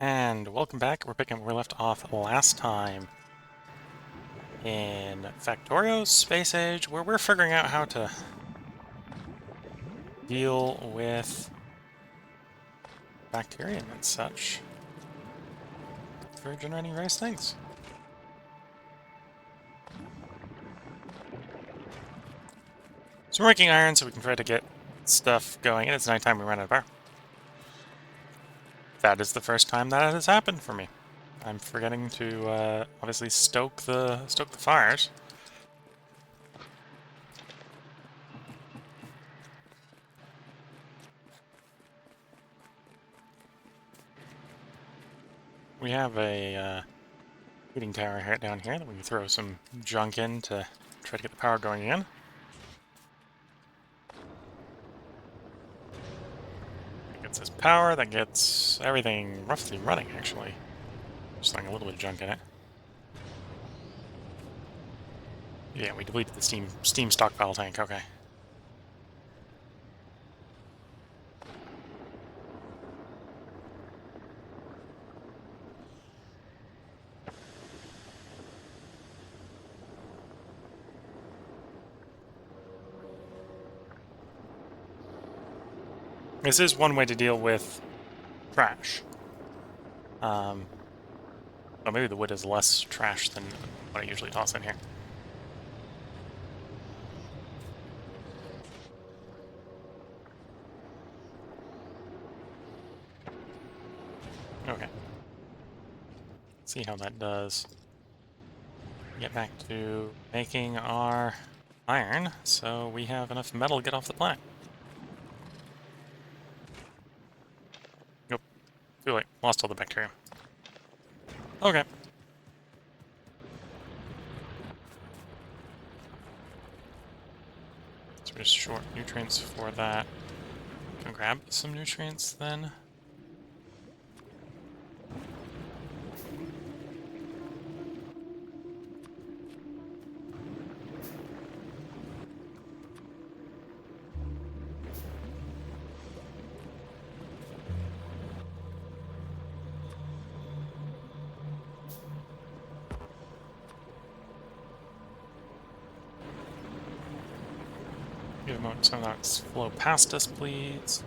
And welcome back. We're picking up where we left off last time in Factorio's Space Age, where we're figuring out how to deal with bacteria and such for generating various things. So we're making iron so we can try to get stuff going, and it's nighttime, we run out of power. That is the first time that has happened for me. I'm forgetting to obviously stoke the fires. We have a heating tower down here that we can throw some junk in to try to get the power going again. That gets us power, that gets everything roughly running, actually. Just throwing a little bit of junk in it. Yeah, we deleted the steam stockpile tank, okay. This is one way to deal with trash. Well, maybe the wood is less trash than what I usually toss in here. Okay. Let's see how that does. Get back to making our iron, so we have enough metal to get off the planet. Nope. Too late. Lost all the bacteria. Okay. So we're just short nutrients for that. Can grab some nutrients then. Give a moment, some of that flow past us, please.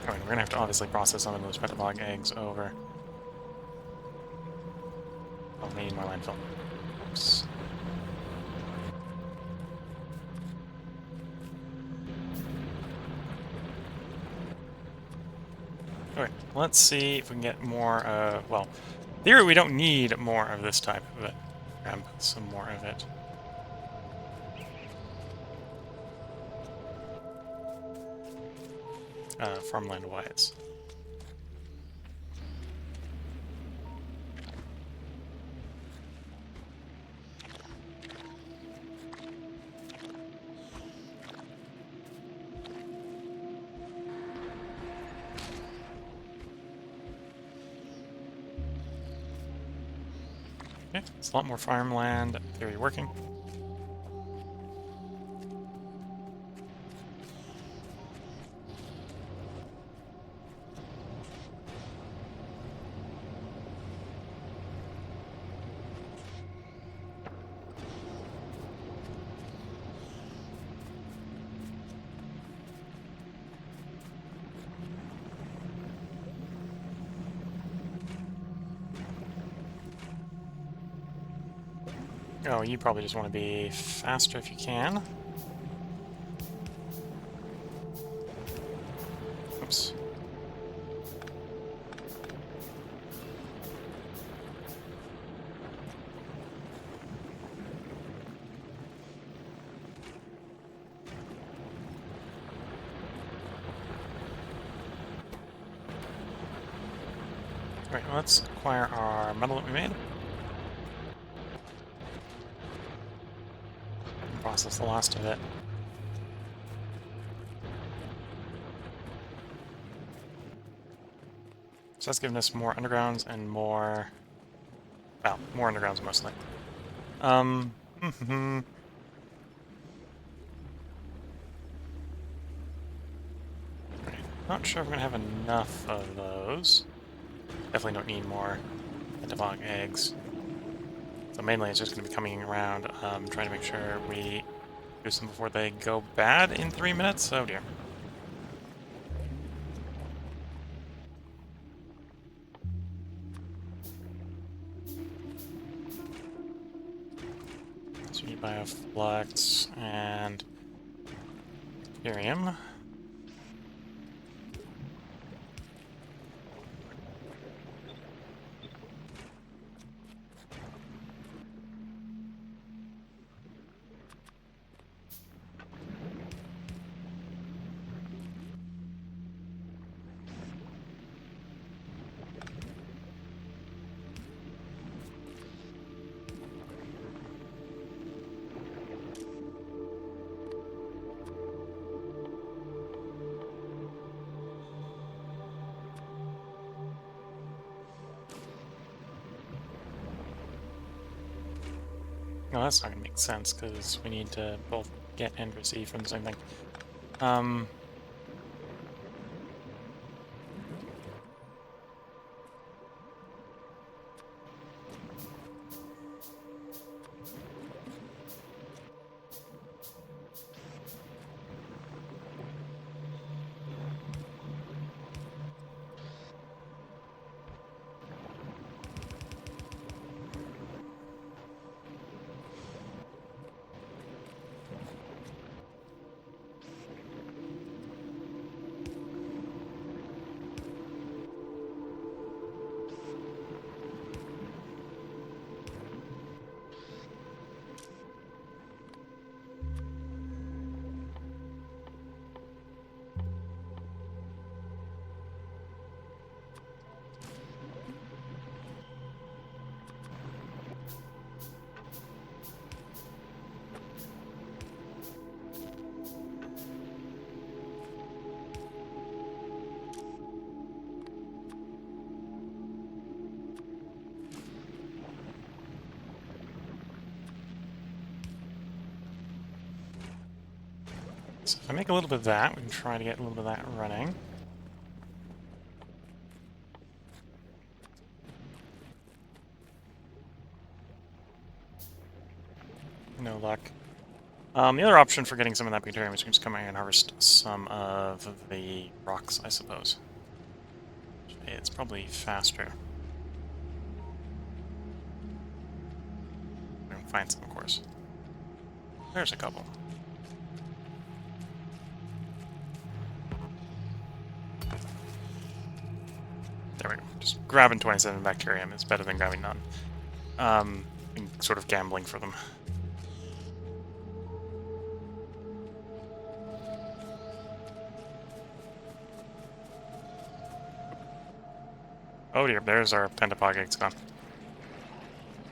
I mean, we're gonna have to obviously process some of those Pentapod eggs over. I'll need my landfill. Oops. Okay, let's see if we can get more, well, in theory we don't need more of this type, but grab some more of it. Farmland-wise. Okay, it's a lot more farmland. Theory working. Oh, you probably just want to be faster if you can. Oops. Alright, let's acquire our metal that we made. Process the last of it. So that's giving us more undergrounds and more... well, more undergrounds mostly. Not sure if I'm going to have enough of those. Definitely don't need more Pentapod eggs. So mainly it's just going to be coming around, trying to make sure we do some before they go bad in 3 minutes. Oh dear. So you buy a flux and Ethereum. No, that's not going to make sense because we need to both get and receive from the same thing. So if I make a little bit of that, we can try to get a little bit of that running. No luck. The other option for getting some of that Factorio is we can just come out here and harvest some of the rocks, I suppose. It's probably faster. We can find some, of course. There's a couple. There we go. Just grabbing 27 bacterium is better than grabbing none. And sort of gambling for them. Oh dear, there's our Pentapod eggs gone.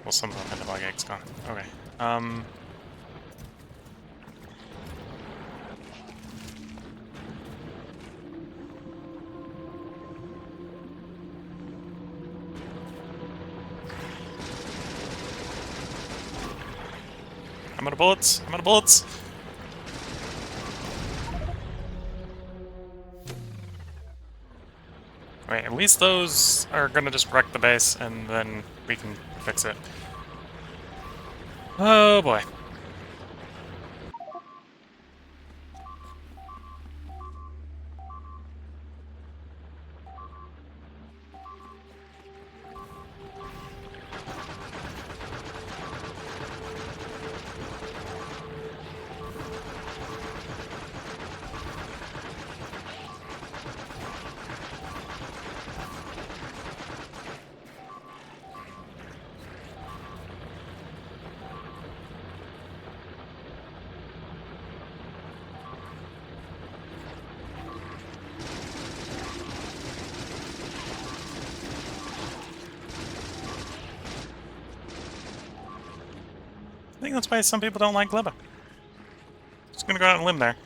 Well, some of the Pentapod eggs gone. Okay. I'm out of bullets. I'm out of bullets. Alright, at least those are gonna just wreck the base, and then we can fix it. Oh boy. I think that's why some people don't like Gleba. Just gonna go out and limb there.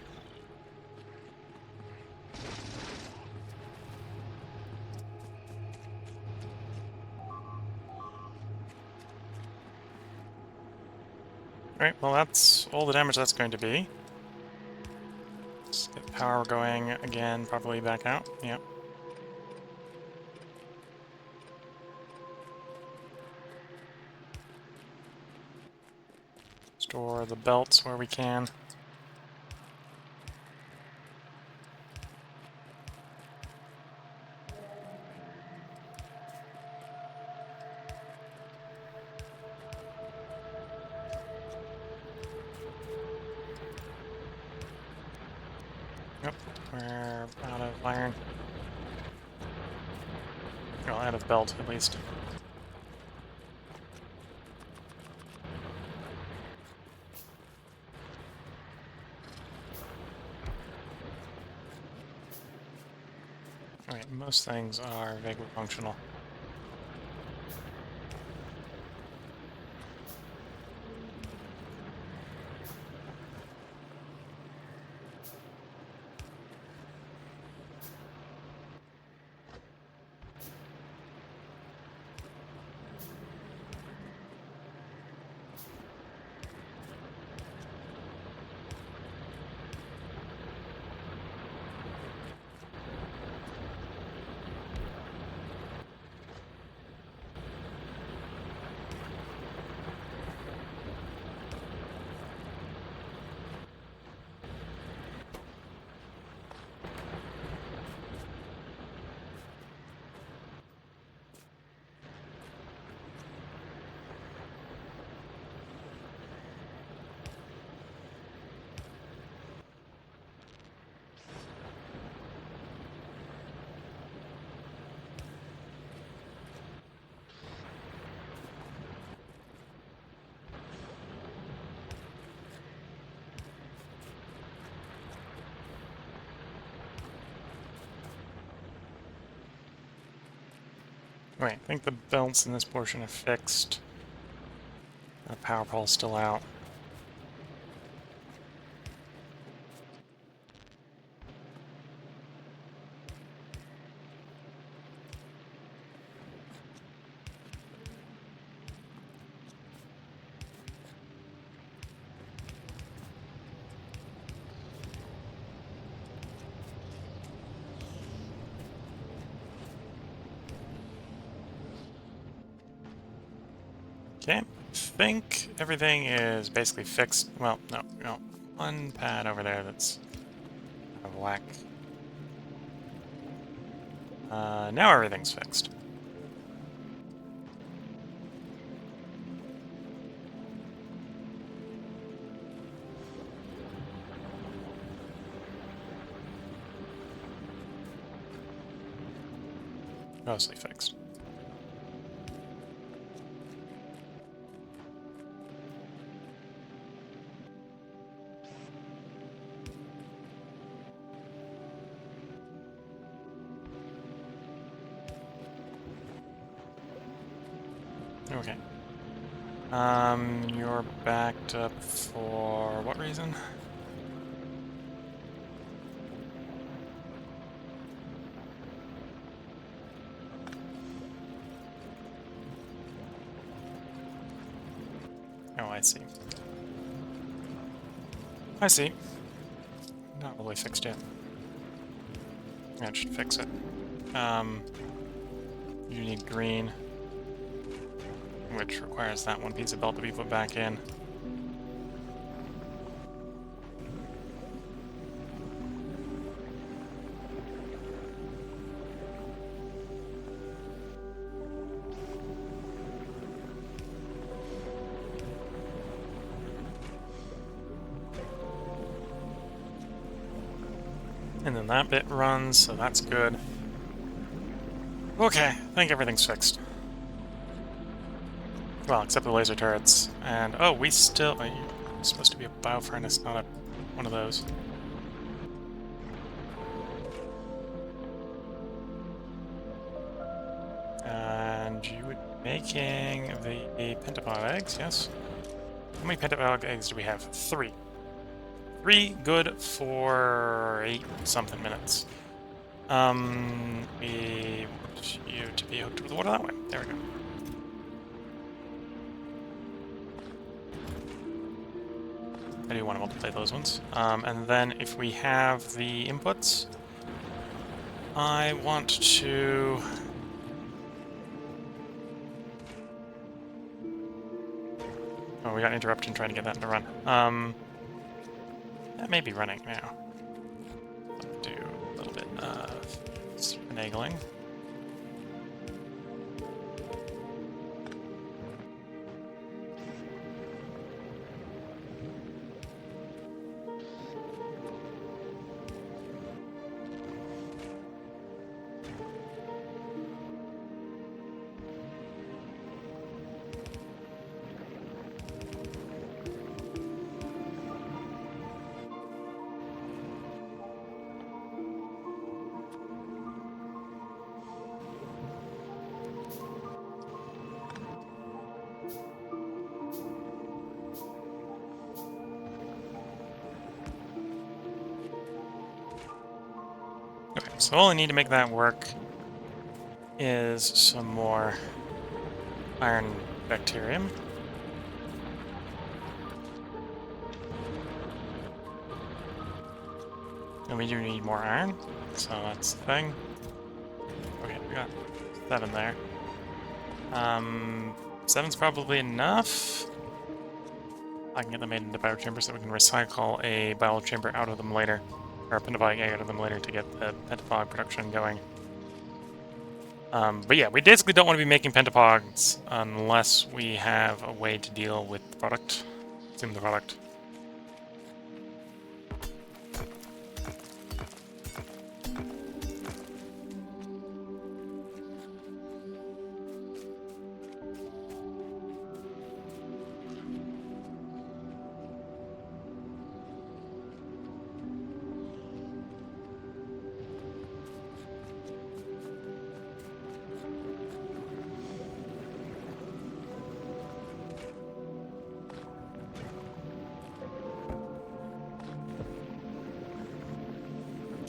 Alright, well that's all the damage that's going to be. Let's get power going again, probably back out. Yeah. Store the belts where we can. Yep, we're out of iron. Well, out of belt, at least. Alright, most things are vaguely functional. Right, I think the belts in this portion are fixed. The power pole's still out. Okay, I think everything is basically fixed. Well, no. One pad over there that's out of whack. Now everything's fixed. Mostly fixed. Okay. You're backed up for what reason? Oh, I see. I see. Not really fixed yet. That should fix it. You need green, which requires that one piece of belt to be put back in. And then that bit runs, so that's good. Okay, I think everything's fixed. Well, except the laser turrets. And, oh, we still... It's supposed to be a biofurnace, not one of those. And you would be making the Pentapod eggs, yes? How many Pentapod eggs do we have? 3. 3 good for 8-something minutes. We want you to be hooked to the water that way. There we go. I do want to multiply those ones. And then if we have the inputs, I want to... Oh, we got an interruption trying to get that to run. That may be running now. I'll do a little bit of finagling. Okay, so all I need to make that work is some more iron bacterium. And we do need more iron, so that's the thing. Okay, we got 7 there. 7's probably enough. I can get them made into biochambers so we can recycle a biochamber out of them later, or a pentapod egg out of them later to get the pentapod production going. But yeah, we basically don't want to be making pentapods unless we have a way to deal with the product. Consume the product.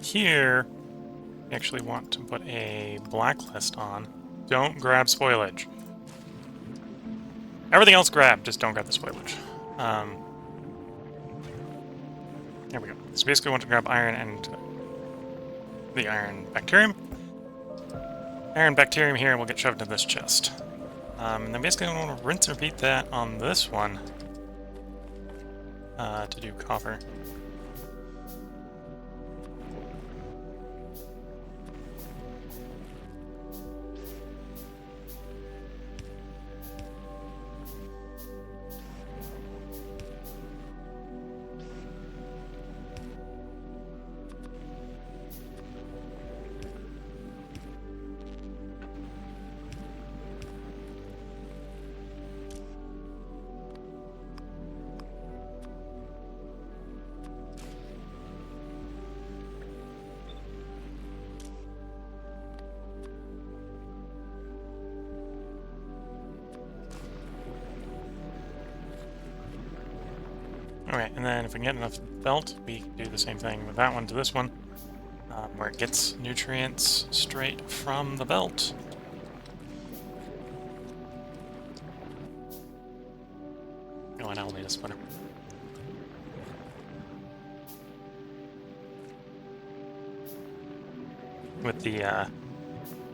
Here, we actually want to put a blacklist on. Don't grab spoilage. Everything else grab, just don't grab the spoilage. There we go. So basically we want to grab iron and the iron bacterium. Iron bacterium here will get shoved into this chest. And then basically I want to rinse and repeat that on this one to do copper. Okay, and then if we can get enough belt, we can do the same thing with that one to this one, where it gets nutrients straight from the belt. Oh, and I'll need a splitter. With the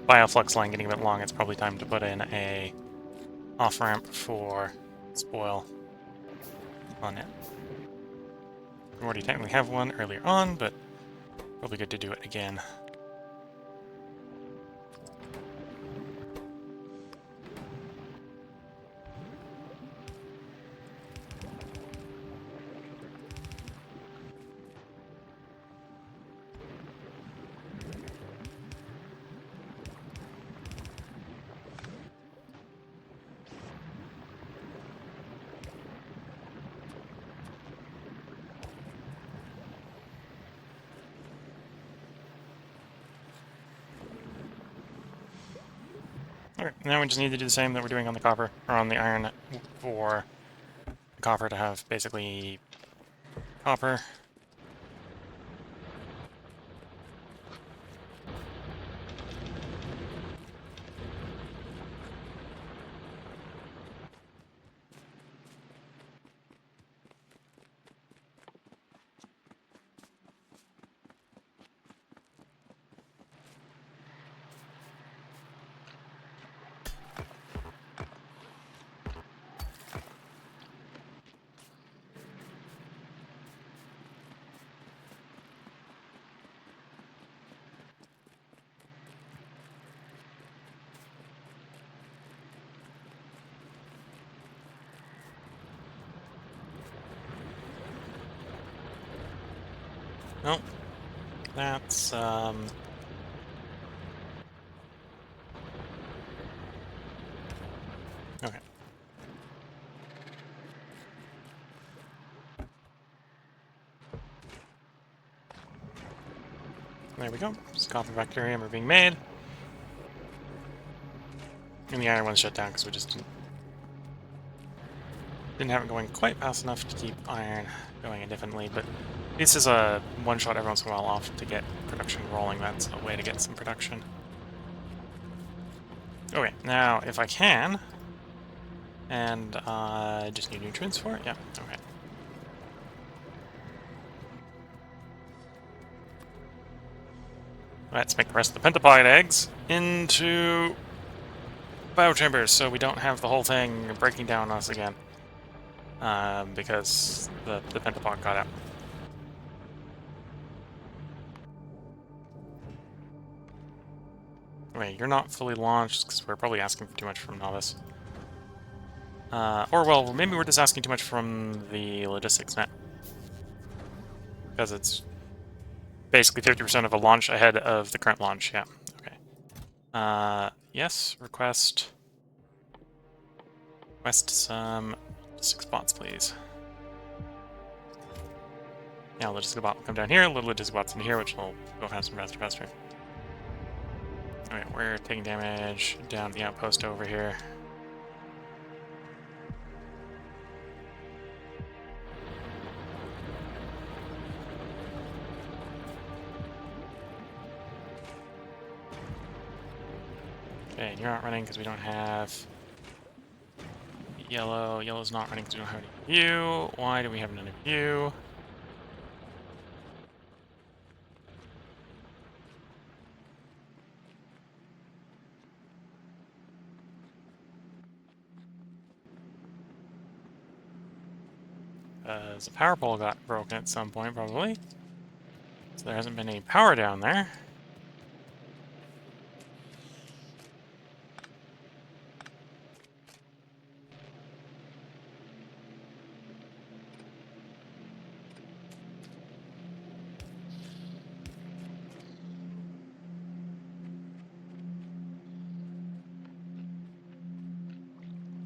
bioflux line getting a bit long, it's probably time to put in a off-ramp for spoil on it. We already technically have one earlier on, but it'll be good to do it again. Okay, now we just need to do the same that we're doing on the copper, or on the iron, for the copper to have basically copper. Nope. That's, okay. There we go. Just copper bacterium are being made. And the iron one's shut down because we just didn't have it going quite fast enough to keep iron going indefinitely, but this is a one-shot every once in a while off to get production rolling. That's a way to get some production. Okay, now if I can, and I just need nutrients for it? Yeah, okay. Let's make the rest of the Pentapod eggs into biochambers so we don't have the whole thing breaking down on us again. Because the Pentapod got out. Wait, you're not fully launched because we're probably asking for too much from Novice. Or, well, maybe we're just asking too much from the logistics net. Because it's basically 50% of a launch ahead of the current launch, yeah. Okay. Yes, request some 6 bots, please. Now, logistical bot will come down here, little logistical bots in here, which will go faster and faster, faster. Alright, we're taking damage down the outpost over here. Okay, you're not running because we don't have yellow. Yellow's not running because we don't have any of you. Why do we have none of you? The power pole got broken at some point, probably. So there hasn't been any power down there.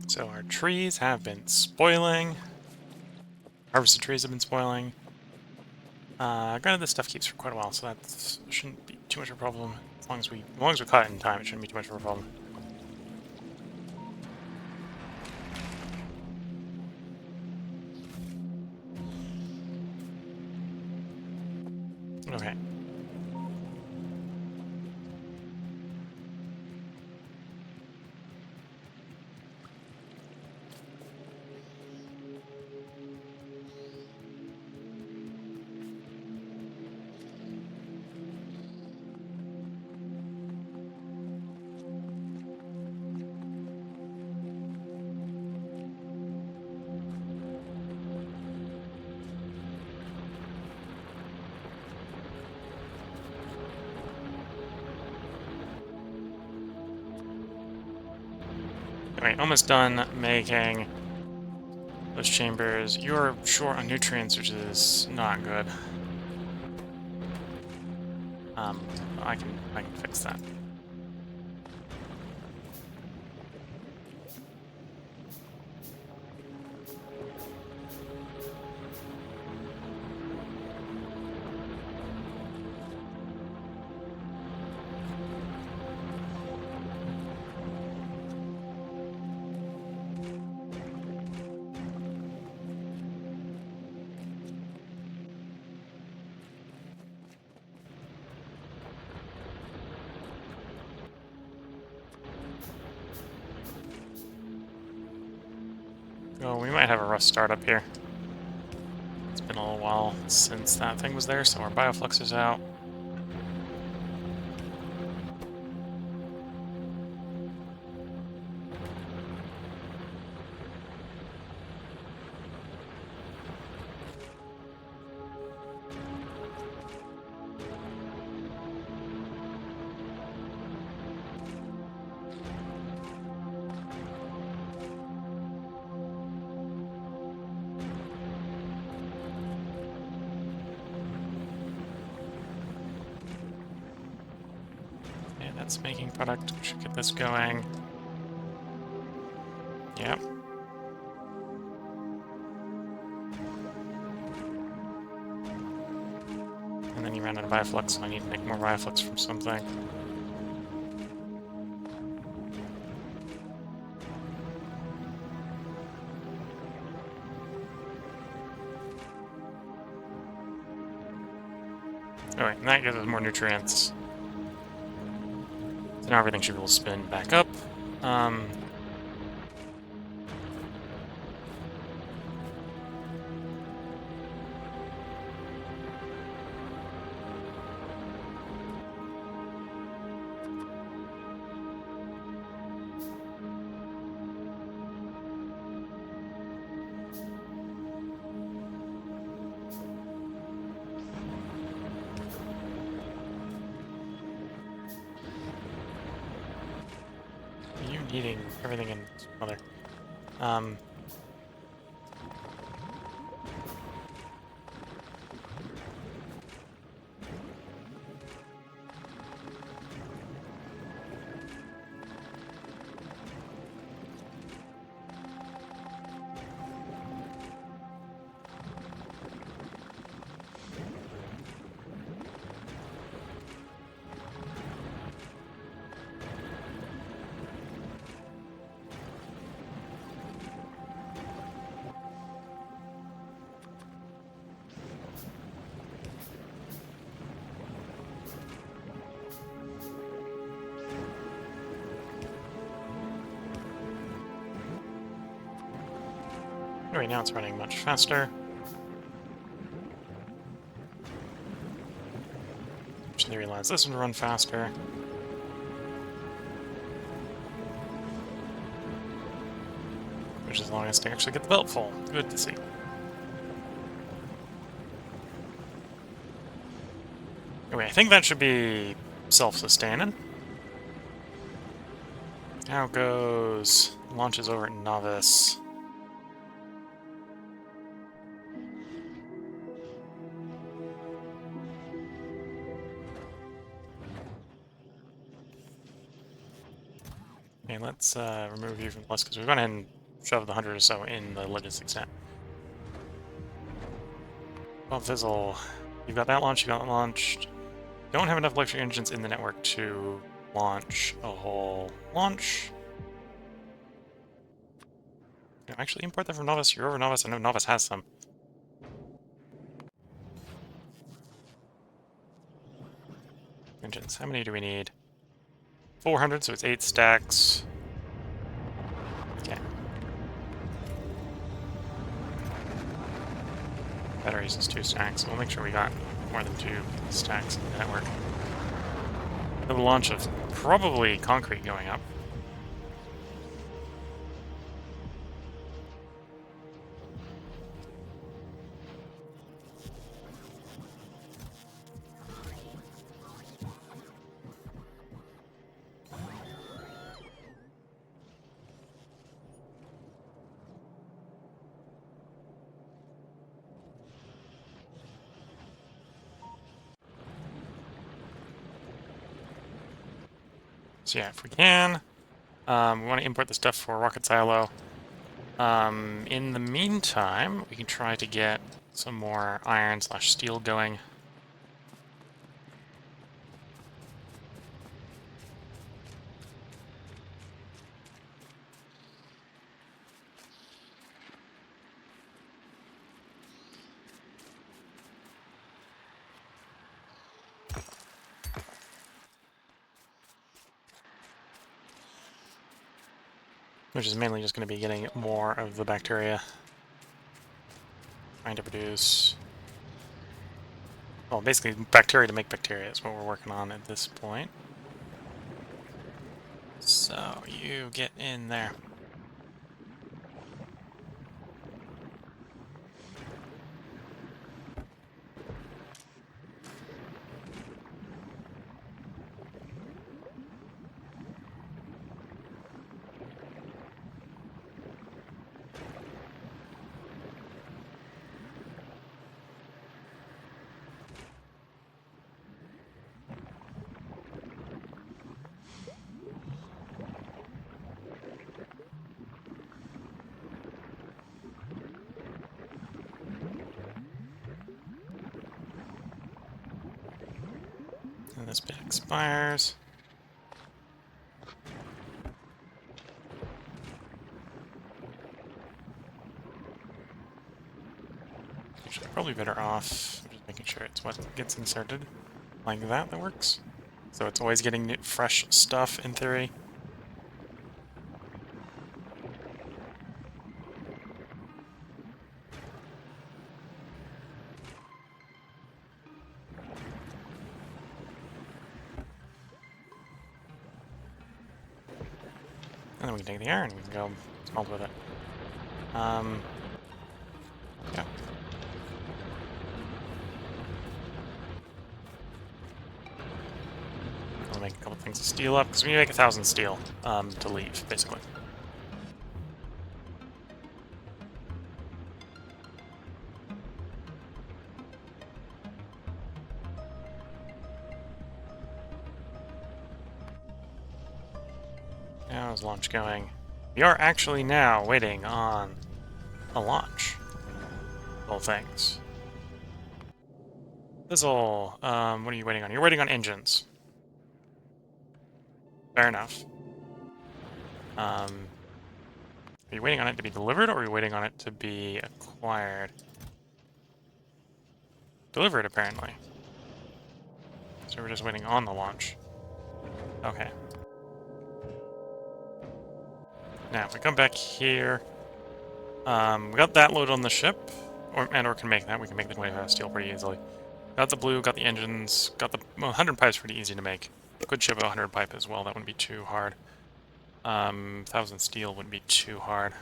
So our trees have been spoiling. Harvested trees have been spoiling. Granted, this stuff keeps for quite a while, so that shouldn't be too much of a problem. As long as we cut it in time, it shouldn't be too much of a problem. Okay. Alright, almost done making those chambers. You're short on nutrients, which is not good. I can fix that. Oh, we might have a rough start up here. It's been a little while since that thing was there, so our bioflux is out. That's making product. We should get this going. Yep. And then you ran out of Bioflux, so I need to make more Bioflux from something. Alright, and that gives us more nutrients. So now everything should will spin back up. You needing everything in mother. Right now it's running much faster. Which they realize this would run faster. Which is allowing us to actually get the belt full. Good to see. Anyway, I think that should be self-sustaining. How goes launches over at Novice? Okay, let's remove you from the list because we've gone ahead and shoved the 100 or so in the logistics net. Well, Fizzle, you've got that launched, you got that launched. Don't have enough electric engines in the network to launch a whole launch. No, actually, import that from Novice. You're over Novice. I know Novice has some. Engines. How many do we need? 400, so it's 8 stacks. Okay. Batteries is 2 stacks. We'll make sure we got more than 2 stacks in the network. The launch of probably concrete going up. So yeah, if we can, we want to import the stuff for Rocket Silo. In the meantime, we can try to get some more iron/steel going. Which is mainly just going to be getting more of the bacteria. Trying to produce... well, basically bacteria to make bacteria is what we're working on at this point. So, you get in there. this bit expires. Actually, probably better off just making sure it's what gets inserted. Like that works. So it's always getting new, fresh stuff in theory. And then we can take the iron, we can go smelt with it. Yeah. I'll make a couple things of steel up, because we need to make 1,000 steel to leave, basically. How's launch going? We are actually now waiting on a launch. All things. Fizzle, what are you waiting on? You're waiting on engines. Fair enough. Are you waiting on it to be delivered, or are you waiting on it to be acquired? Delivered, apparently. So we're just waiting on the launch. Okay. Now, if we come back here, we got that load on the ship, or can make that. We can make the 25 steel pretty easily. Got the blue, got the engines, got the 100 pipes pretty easy to make. Could ship a 100 pipe as well. That wouldn't be too hard. 1,000 steel wouldn't be too hard.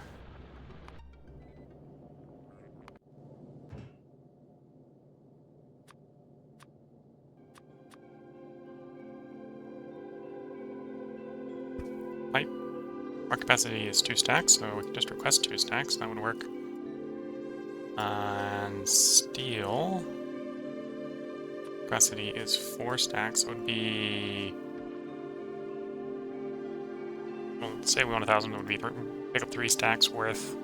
Pipe. Our capacity is 2 stacks, so we can just request 2 stacks. That would work. And steel capacity is 4 stacks. So it would be. Well, say we want 1,000. It would be pick up 3 stacks worth.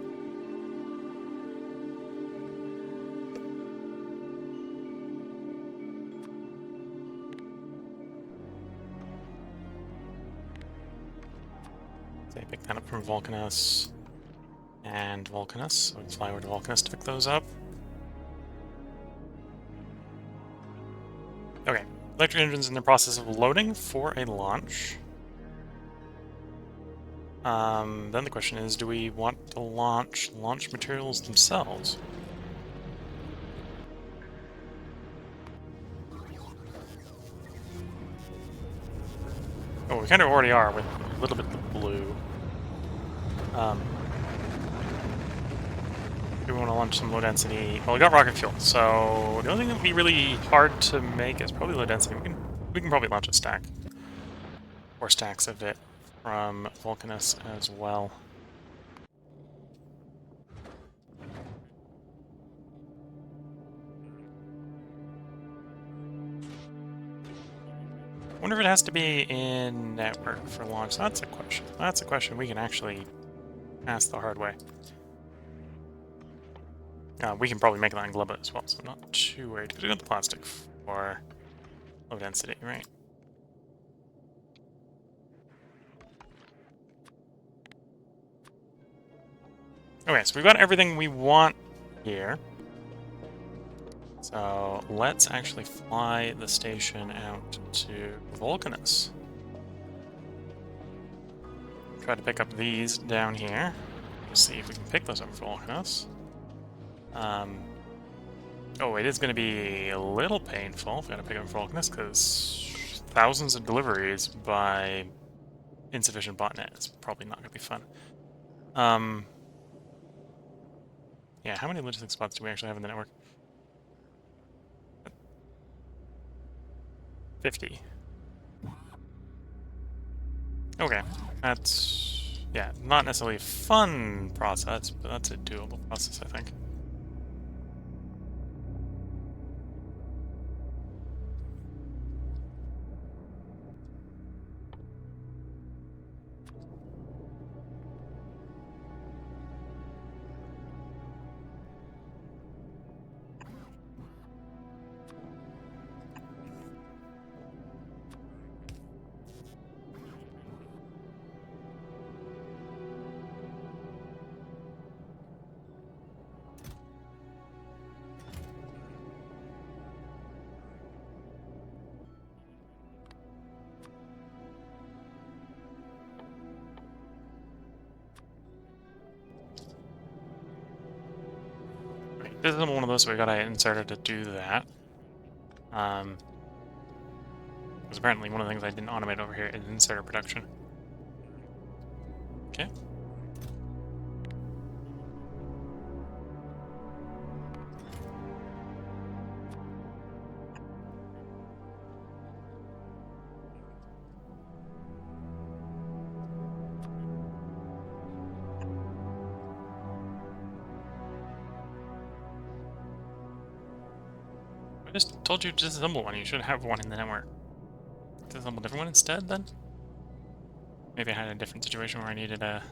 Say pick that up from Vulcanus and Vulcanus. So we can fly over to Vulcanus to pick those up. Okay, electric engines in the process of loading for a launch. Then the question is, do we want to launch materials themselves? Oh, we kind of already are with a little bit of blue. Do we want to launch some low density? Well, we got rocket fuel, so the only thing that would be really hard to make is probably low density. We can probably launch a stack. 4 stacks of it from Vulcanus as well. I wonder if it has to be in network for launch. That's a question. That's a question we can actually ask the hard way. We can probably make that in Gleba as well, so I'm not too worried, because we got the plastic for low density, right? Okay, so we've got everything we want here. So let's actually fly the station out to Vulcanus. Try to pick up these down here. See if we can pick those up for Vulcanus. Oh, it is going to be a little painful if we got to pick up Vulcanus, because thousands of deliveries by insufficient botnet is probably not going to be fun. Yeah, how many logistic spots do we actually have in the network? 50. Okay, that's, yeah, not necessarily a fun process, but that's a doable process, I think. disassemble one of those, so we got an inserter to do that. Because apparently one of the things I didn't automate over here is inserter production. Okay. I just told you to disassemble one. You should have one in the network. Disassemble a different one instead, then? Maybe I had a different situation where I needed a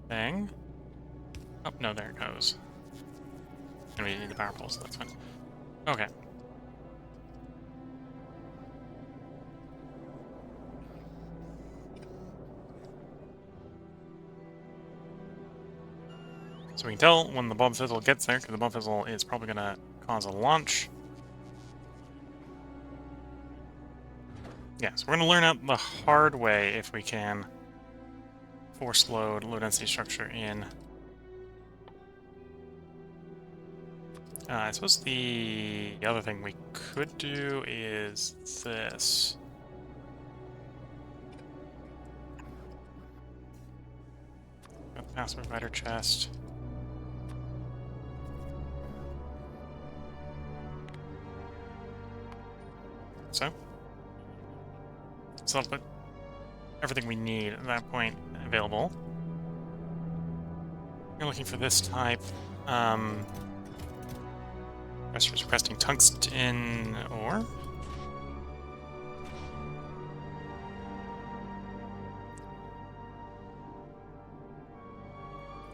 thing. Oh, no, there it goes. And we need the power pole, so that's fine. Okay. So we can tell when the bomb fizzle gets there, because the bomb fizzle is probably going to cause a launch. Yeah, so we're going to learn out the hard way if we can force load low density structure in. I suppose the other thing we could do is this. Got the password provider chest. So that'll put everything we need at that point available. You're looking for this type. Requesting tungsten ore.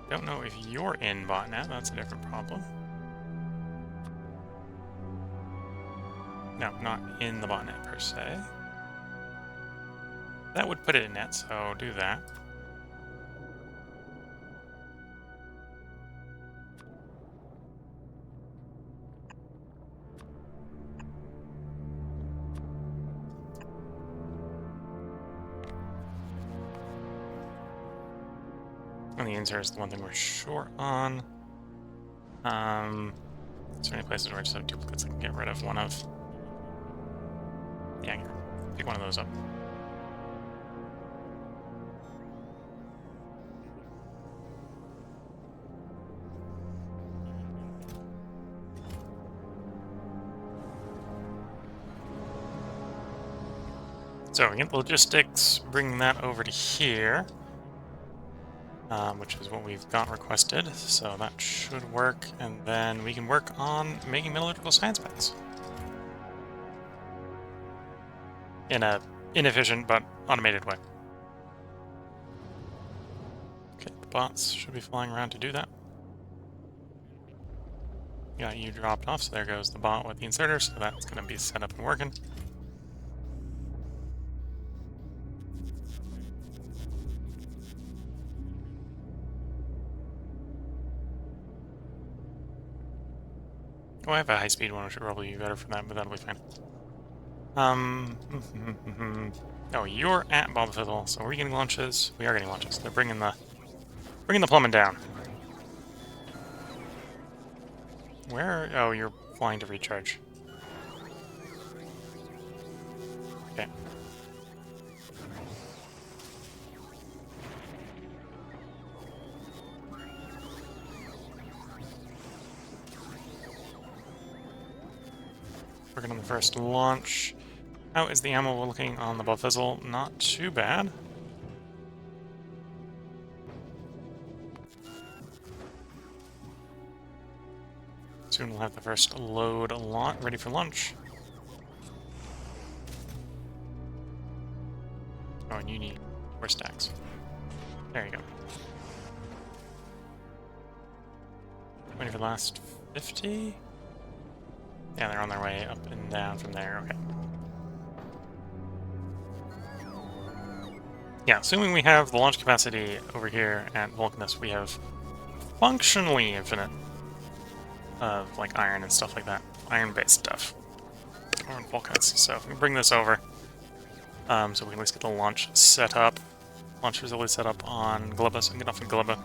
Don't know if you're in botnet. That's a different problem. No, not in the botnet per se. That would put it in net, so do that. And the insert is the one thing we're short on. Is there any places where I just have duplicates I can get rid of one of? Yeah, pick one of those up. So we get logistics, bring that over to here, which is what we've got requested. So that should work, and then we can work on making metallurgical science packs in a inefficient but automated way. Okay, the bots should be flying around to do that. Yeah, you dropped off, so there goes the bot with the inserter, so that's going to be set up and working. Oh, I have a high-speed one, which would probably be better for that, but that'll be fine. Oh, you're at Bob Fizzle, so are we getting launches? We are getting launches. They're bringing the plumbing down. Where? Oh, you're flying to recharge. Okay. Working on the first launch. How is the ammo looking on the Bob Fizzle? Not too bad. Soon we'll have the first load ready for lunch. Oh, and you need 4 stacks. There you go. Waiting for the last 50? Yeah, they're on their way up and down from there. Okay. Yeah, assuming we have the launch capacity over here at Vulcanus, we have functionally infinite of like iron and stuff like that. Iron-based stuff. Or in Vulcanus. So we can bring this over. So we can at least get the launch set up. Launch facility set up on Gleba, so we can get off of Gleba.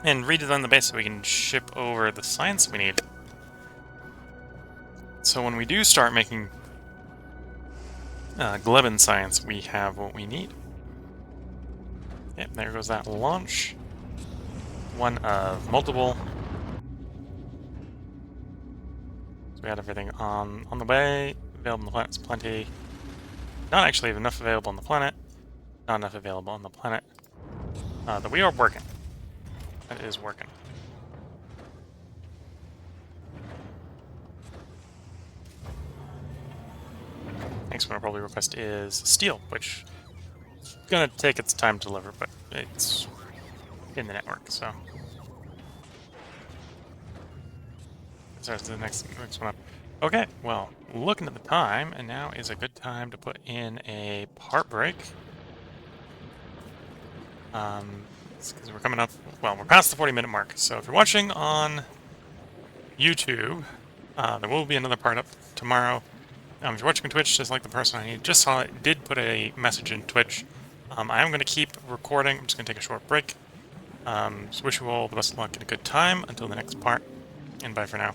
and redesign the base so we can ship over the science we need. So when we do start making Glebin science, we have what we need. Yep, there goes that launch. One of multiple. So we had everything on the way. Available on the planet's plenty. Not actually enough available on the planet. Not enough available on the planet. But we are working. That is working. Next one I'll probably request is steel, which is gonna take its time to deliver, but it's in the network, so. There's the next one up. Okay, well, looking at the time, and now is a good time to put in a part break. Because we're coming up, well, we're past the 40-minute mark, so if you're watching on YouTube, there will be another part up tomorrow. If you're watching on Twitch, just like the person I just saw, did put a message in Twitch. I am going to keep recording. I'm just going to take a short break. So wish you all the best of luck and a good time until the next part, and bye for now.